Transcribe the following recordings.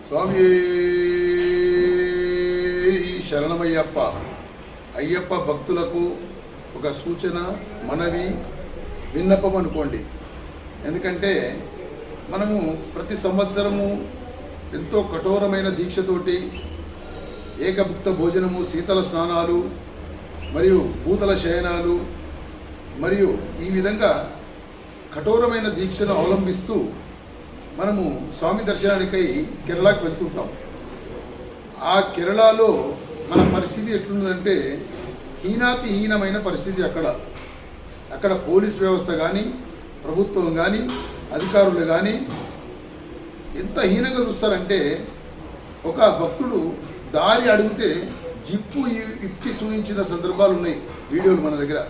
స్వామి శరణమయ్యప్ప. అయ్యప్ప భక్తులకు ఒక సూచన, మనవి, విన్నపం అనుకోండి. ఎందుకంటే మనము ప్రతి సంవత్సరము ఎంతో కఠోరమైన దీక్షతోటి ఏకభుక్త భోజనము, శీతల స్నానాలు మరియు భూతల శయనాలు మరియు ఈ విధంగా కఠోరమైన దీక్షను అవలంబిస్తూ మనము స్వామి దర్శనానికై కేరళకు వెళ్తుంటాం. ఆ కేరళలో మన పరిస్థితి ఎట్లున్నదంటే హీనమైన పరిస్థితి. అక్కడ పోలీస్ వ్యవస్థ కానీ, ప్రభుత్వం కానీ, అధికారులు కానీ ఎంత హీనంగా చూస్తారంటే, ఒక భక్తుడు దారి అడిగితే జిప్పు ఇప్పి చూపించిన సందర్భాలు ఉన్నాయి, వీడియోలు మన దగ్గర.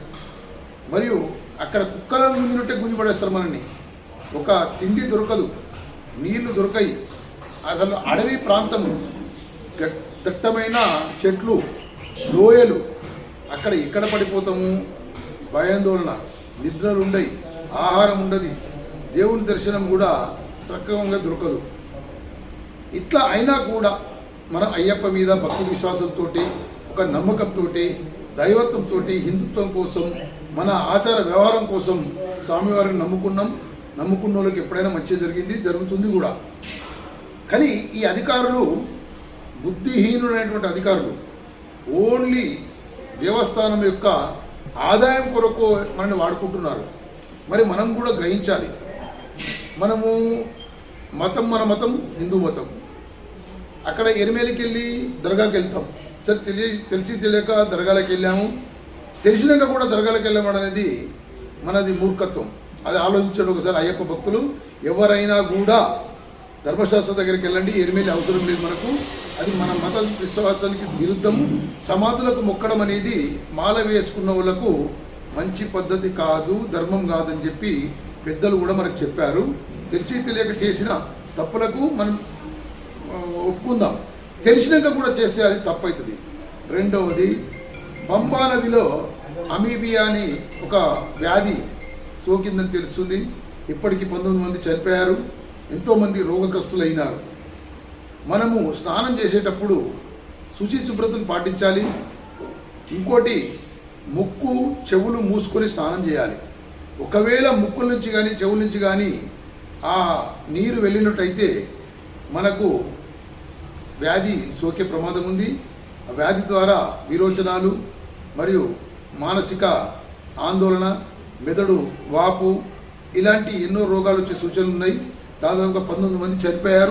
మరియు అక్కడ కుక్కలను గుంజినట్టే గుంజి పడేస్తారు మనల్ని. ఒక తిండి దొరకదు, నీళ్లు దొరకాయి. అసలు అడవి ప్రాంతము, దట్టమైన చెట్లు, లోయలు. అక్కడ ఎక్కడ పడిపోతాము, భయాందోళన, నిద్రలు ఉండయి, ఆహారం ఉండదు, దేవుని దర్శనం కూడా సక్రమంగా దొరకదు. ఇట్లా అయినా కూడా మనం అయ్యప్ప మీద భక్తి విశ్వాసంతో, ఒక నమ్మకంతో, దైవత్వంతో, హిందుత్వం కోసం, మన ఆచార వ్యవహారం కోసం స్వామివారిని నమ్ముకున్న వాళ్ళకి ఎప్పుడైనా మంచి జరిగింది, జరుగుతుంది కూడా. కానీ ఈ అధికారులు బుద్ధిహీనులైనటువంటి అధికారులు ఓన్లీ దేవస్థానం యొక్క ఆదాయం కొరకు మనల్ని వాడుకుంటున్నారు. మరి మనం కూడా గ్రహించాలి. మనము మన మతం హిందూ మతం. అక్కడ ఎరిమేలికి వెళ్ళి దర్గాకి వెళ్తాం. సరే, తెలిసి తెలియక దర్గాలకు వెళ్ళాము, తెలిసినాక కూడా దర్గాలకు వెళ్ళామని అనేది మనది మూర్ఖత్వం. అది ఆలోచించండి ఒకసారి. అయ్యప్ప భక్తులు ఎవరైనా కూడా ధర్మశాస్త్ర దగ్గరికి వెళ్ళండి. ఎరిమేలి అవసరం లేదు మనకు. అది మన మత విశ్వాసానికి విరుద్ధము. సమాధులకు మొక్కడం అనేది మాల వేసుకున్న వాళ్ళకు మంచి పద్ధతి కాదు, ధర్మం కాదని చెప్పి పెద్దలు కూడా మనకు చెప్పారు. తెలిసి తెలియక చేసిన తప్పులకు మనం ఒప్పుకుందాం. తెలిసినాక కూడా చేస్తే అది తప్పు అవుతుంది. రెండవది, పంబా నదిలో అమీబియా అని ఒక వ్యాధి సోకిందని తెలుస్తుంది. ఇప్పటికీ 19 మంది చనిపోయారు, ఎంతోమంది రోగగ్రస్తులు అయినారు. మనము స్నానం చేసేటప్పుడు శుభ్రతను పాటించాలి. ఇంకోటి, ముక్కు చెవులు మూసుకొని స్నానం చేయాలి. ఒకవేళ ముక్కుల నుంచి కానీ చెవుల నుంచి కానీ ఆ నీరు వెళ్ళినట్టయితే మనకు వ్యాధి సోకే ప్రమాదం ఉంది. ఆ వ్యాధి ద్వారా విరోచనాలు మరియు మానసిక ఆందోళన, మెదడు వాపు, ఇలాంటి ఎన్నో రోగాలు వచ్చే సూచనలు ఉన్నాయి. దాదాపుగా 19 మంది చనిపోయారు.